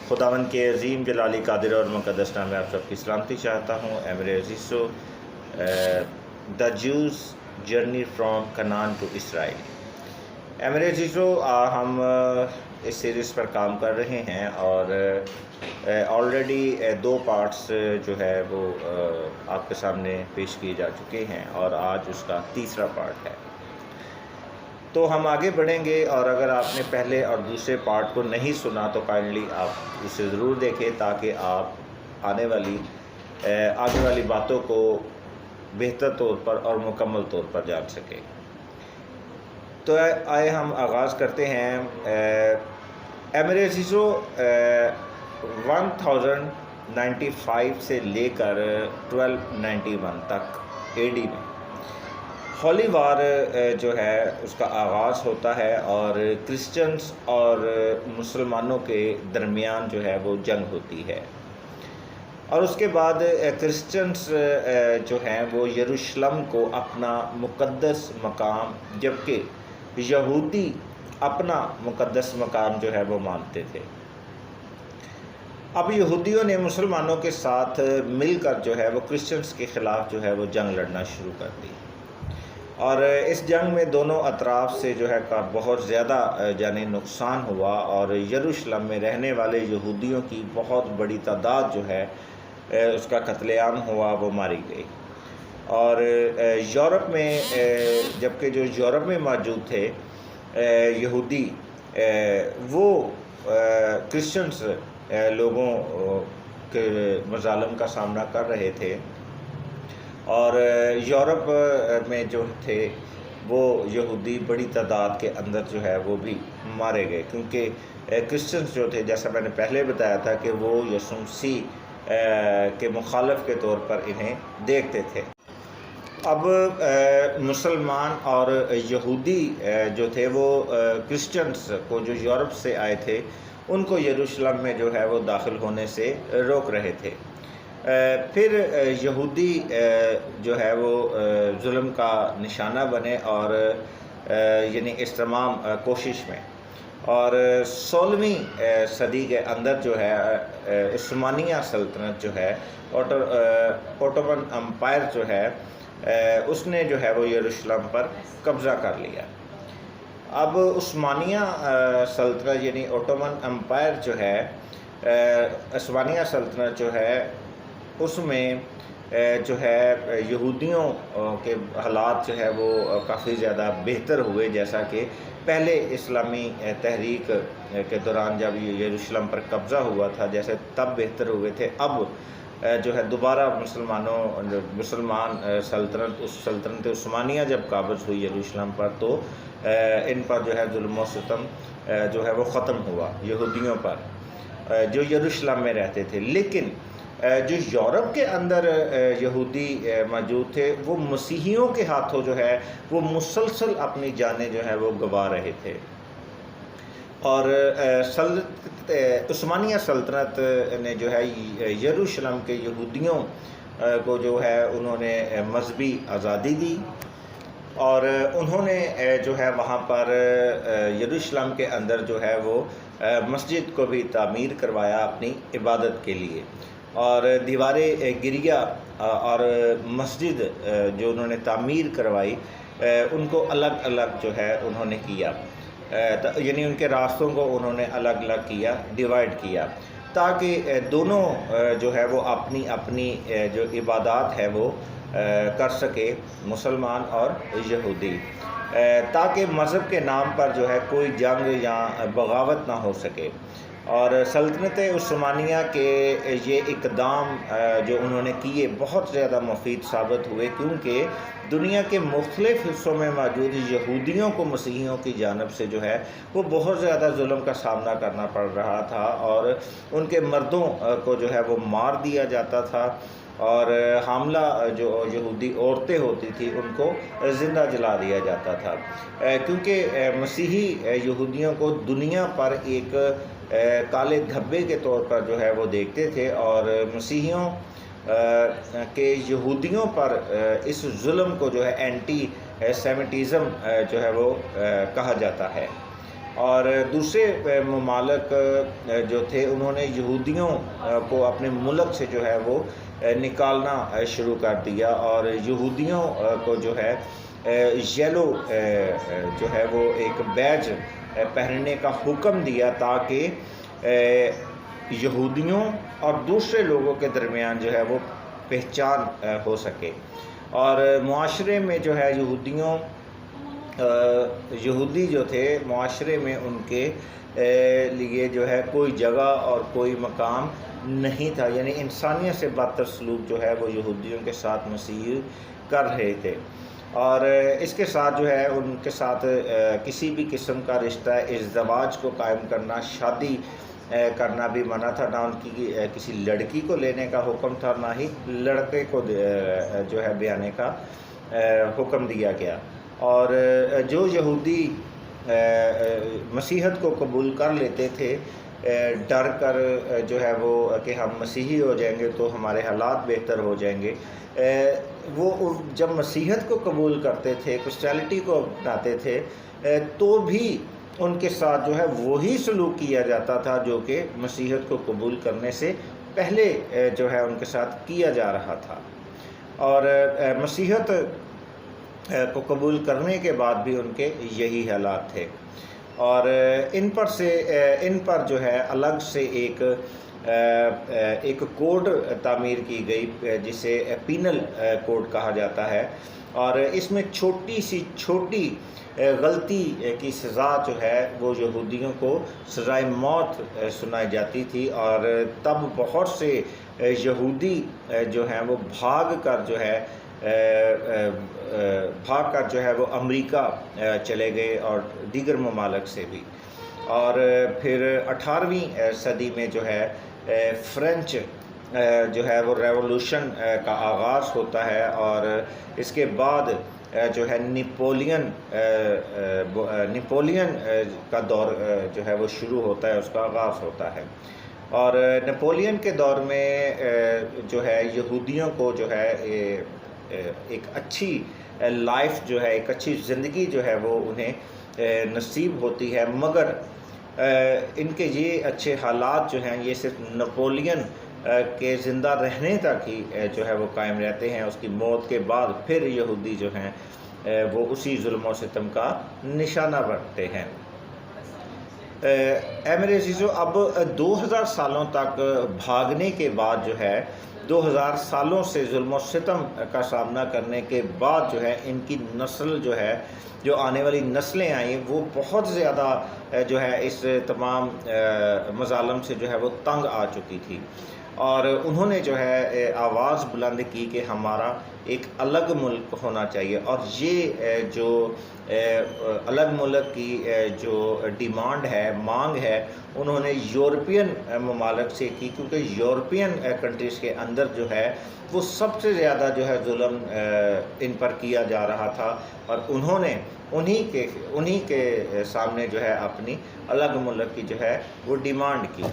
خداوند کے عظیم جلالی قادر اور مقدس نام میں آپ سب کی سلامتی چاہتا ہوں۔ اے میرے عزیزو، دا جوز journey from Canaan to Israel. اے میرے عزیزو، ہم اس سیریز پر کام کر رہے ہیں اور آلریڈی 2 پارٹس جو ہے وہ آپ کے سامنے پیش کیے جا چکے ہیں اور آج اس کا تیسرا پارٹ ہے۔ تو ہم آگے بڑھیں گے، اور اگر آپ نے پہلے اور دوسرے پارٹ کو نہیں سنا تو کائنڈلی آپ اسے ضرور دیکھیں تاکہ آپ آگے والی باتوں کو بہتر طور پر اور مکمل طور پر جان سکیں۔ تو آئے ہم آغاز کرتے ہیں۔ اے میرے عزیزو، 1095 سے لے کر 1291 تک AD میں ہولی وار جو ہے اس کا آغاز ہوتا ہے، اور کرسچنز اور مسلمانوں کے درمیان جو ہے وہ جنگ ہوتی ہے، اور اس کے بعد کرسچنز جو ہیں وہ یروشلم کو اپنا مقدس مقام، جبکہ یہودی اپنا مقدس مقام جو ہے وہ مانتے تھے۔ اب یہودیوں نے مسلمانوں کے ساتھ مل کر جو ہے وہ کرسچنز کے خلاف جو ہے وہ جنگ لڑنا شروع کر دی، اور اس جنگ میں دونوں اطراف سے جو ہے بہت زیادہ جانی نقصان ہوا، اور یروشلم میں رہنے والے یہودیوں کی بہت بڑی تعداد جو ہے اس کا قتل عام ہوا، وہ ماری گئی۔ اور یورپ میں، جبکہ جو یورپ میں موجود تھے یہودی، وہ کرسچنز لوگوں کے مظالم کا سامنا کر رہے تھے، اور یورپ میں جو تھے وہ یہودی بڑی تعداد کے اندر جو ہے وہ بھی مارے گئے، کیونکہ کرسچنز جو تھے، جیسا میں نے پہلے بتایا تھا کہ وہ یسوع مسیح کے مخالف کے طور پر انہیں دیکھتے تھے۔ اب مسلمان اور یہودی جو تھے وہ کرسچنز کو جو یورپ سے آئے تھے ان کو یروشلم میں جو ہے وہ داخل ہونے سے روک رہے تھے۔ پھر یہودی جو ہے وہ ظلم کا نشانہ بنے، اور یعنی اس تمام کوشش میں، اور 16ویں صدی کے اندر جو ہے عثمانیہ سلطنت جو ہے، اوٹومن امپائر جو ہے، اس نے جو ہے وہ یروشلم پر قبضہ کر لیا۔ اب عثمانیہ سلطنت یعنی اوٹومن امپائر جو ہے، عثمانیہ سلطنت جو ہے، اس میں جو ہے یہودیوں کے حالات جو ہے وہ کافی زیادہ بہتر ہوئے، جیسا کہ پہلے اسلامی تحریک کے دوران جب یروشلم پر قبضہ ہوا تھا جیسے تب بہتر ہوئے تھے۔ اب جو ہے دوبارہ مسلمان سلطنت عثمانیہ جب قابض ہوئی یروشلم پر، تو ان پر جو ہے ظلم و ستم جو ہے وہ ختم ہوا یہودیوں پر جو یروشلم میں رہتے تھے۔ لیکن جو یورپ کے اندر یہودی موجود تھے، وہ مسیحیوں کے ہاتھوں جو ہے وہ مسلسل اپنی جانیں جو ہے وہ گنوا رہے تھے، اور عثمانیہ سلطنت نے جو ہے یروشلم کے یہودیوں کو جو ہے انہوں نے مذہبی آزادی دی، اور انہوں نے جو ہے وہاں پر یروشلم کے اندر جو ہے وہ مسجد کو بھی تعمیر کروایا اپنی عبادت کے لیے، اور دیواریں گریہ اور مسجد جو انہوں نے تعمیر کروائی ان کو الگ الگ جو ہے انہوں نے کیا، یعنی ان کے راستوں کو انہوں نے الگ الگ کیا، ڈیوائیڈ کیا، تاکہ دونوں جو ہے وہ اپنی اپنی جو عبادات ہے وہ کر سکے، مسلمان اور یہودی، تاکہ مذہب کے نام پر جو ہے کوئی جنگ یا بغاوت نہ ہو سکے۔ اور سلطنت عثمانیہ کے یہ اقدام جو انہوں نے کیے بہت زیادہ مفید ثابت ہوئے، کیونکہ دنیا کے مختلف حصوں میں موجود یہودیوں کو مسیحیوں کی جانب سے جو ہے وہ بہت زیادہ ظلم کا سامنا کرنا پڑ رہا تھا، اور ان کے مردوں کو جو ہے وہ مار دیا جاتا تھا، اور حاملہ جو یہودی عورتیں ہوتی تھیں ان کو زندہ جلا دیا جاتا تھا، کیونکہ مسیحی یہودیوں کو دنیا پر ایک کالے دھبے کے طور پر جو ہے وہ دیکھتے تھے، اور مسیحیوں کے یہودیوں پر اس ظلم کو جو ہے اینٹی سیمیٹزم جو ہے وہ کہا جاتا ہے۔ اور دوسرے ممالک جو تھے انہوں نے یہودیوں کو اپنے ملک سے جو ہے وہ نکالنا شروع کر دیا، اور یہودیوں کو جو ہے یلو جو ہے وہ ایک بیج پہننے کا حکم دیا تاکہ یہودیوں اور دوسرے لوگوں کے درمیان جو ہے وہ پہچان ہو سکے۔ اور معاشرے میں جو ہے یہودی جو تھے معاشرے میں ان کے لیے جو ہے کوئی جگہ اور کوئی مقام نہیں تھا، یعنی انسانیت سے بدتر سلوک جو ہے وہ یہودیوں کے ساتھ مسیحی کر رہے تھے۔ اور اس کے ساتھ جو ہے ان کے ساتھ کسی بھی قسم کا رشتہ ازدواج کو قائم کرنا، شادی کرنا بھی منع تھا، نہ ان کی کسی لڑکی کو لینے کا حکم تھا، نہ ہی لڑکے کو جو ہے بیانے کا حکم دیا گیا۔ اور جو یہودی مسیحیت کو قبول کر لیتے تھے ڈر کر جو ہے وہ کہ ہم مسیحی ہو جائیں گے تو ہمارے حالات بہتر ہو جائیں گے، وہ جب مسیحیت کو قبول کرتے تھے، کرسچینٹی کو اپناتے تھے، تو بھی ان کے ساتھ جو ہے وہی سلوک کیا جاتا تھا جو کہ مسیحیت کو قبول کرنے سے پہلے جو ہے ان کے ساتھ کیا جا رہا تھا۔ اور مسیحیت کو قبول کرنے کے بعد بھی ان کے یہی حالات تھے۔ اور ان پر جو ہے الگ سے ایک کوڈ تعمیر کی گئی جسے پینل کوڈ کہا جاتا ہے، اور اس میں چھوٹی غلطی کی سزا جو ہے وہ یہودیوں کو سزائے موت سنائی جاتی تھی۔ اور تب بہت سے یہودی جو ہیں وہ بھاگ کر جو ہے وہ امریکہ چلے گئے اور دیگر ممالک سے بھی۔ اور پھر 18ویں صدی میں جو ہے فرینچ جو ہے وہ ریولوشن کا آغاز ہوتا ہے، اور اس کے بعد جو ہے نپولین کا دور جو ہے وہ شروع ہوتا ہے، اس کا آغاز ہوتا ہے۔ اور نپولین کے دور میں جو ہے یہودیوں کو جو ہے ایک اچھی لائف جو ہے، ایک اچھی زندگی جو ہے وہ انہیں نصیب ہوتی ہے، مگر ان کے یہ اچھے حالات جو ہیں یہ صرف نپولین کے زندہ رہنے تک ہی جو ہے وہ قائم رہتے ہیں۔ اس کی موت کے بعد پھر یہودی جو ہیں وہ اسی ظلم و ستم کا نشانہ بنتے ہیں۔ اے میرے عزیزو، اب 2000 سالوں تک بھاگنے کے بعد جو ہے 2000 سالوں سے ظلم و ستم کا سامنا کرنے کے بعد جو ہے ان کی نسل جو ہے، جو آنے والی نسلیں آئیں، وہ بہت زیادہ جو ہے اس تمام مظالم سے جو ہے وہ تنگ آ چکی تھی، اور انہوں نے جو ہے آواز بلند کی کہ ہمارا ایک الگ ملک ہونا چاہیے۔ اور یہ جو الگ ملک کی جو ڈیمانڈ ہے، مانگ ہے، انہوں نے یورپین ممالک سے کی، کیونکہ یورپین کنٹریز کے اندر جو ہے وہ سب سے زیادہ جو ہے ظلم ان پر کیا جا رہا تھا، اور انہوں نے انہی کے سامنے جو ہے اپنی الگ ملک کی جو ہے وہ ڈیمانڈ کی۔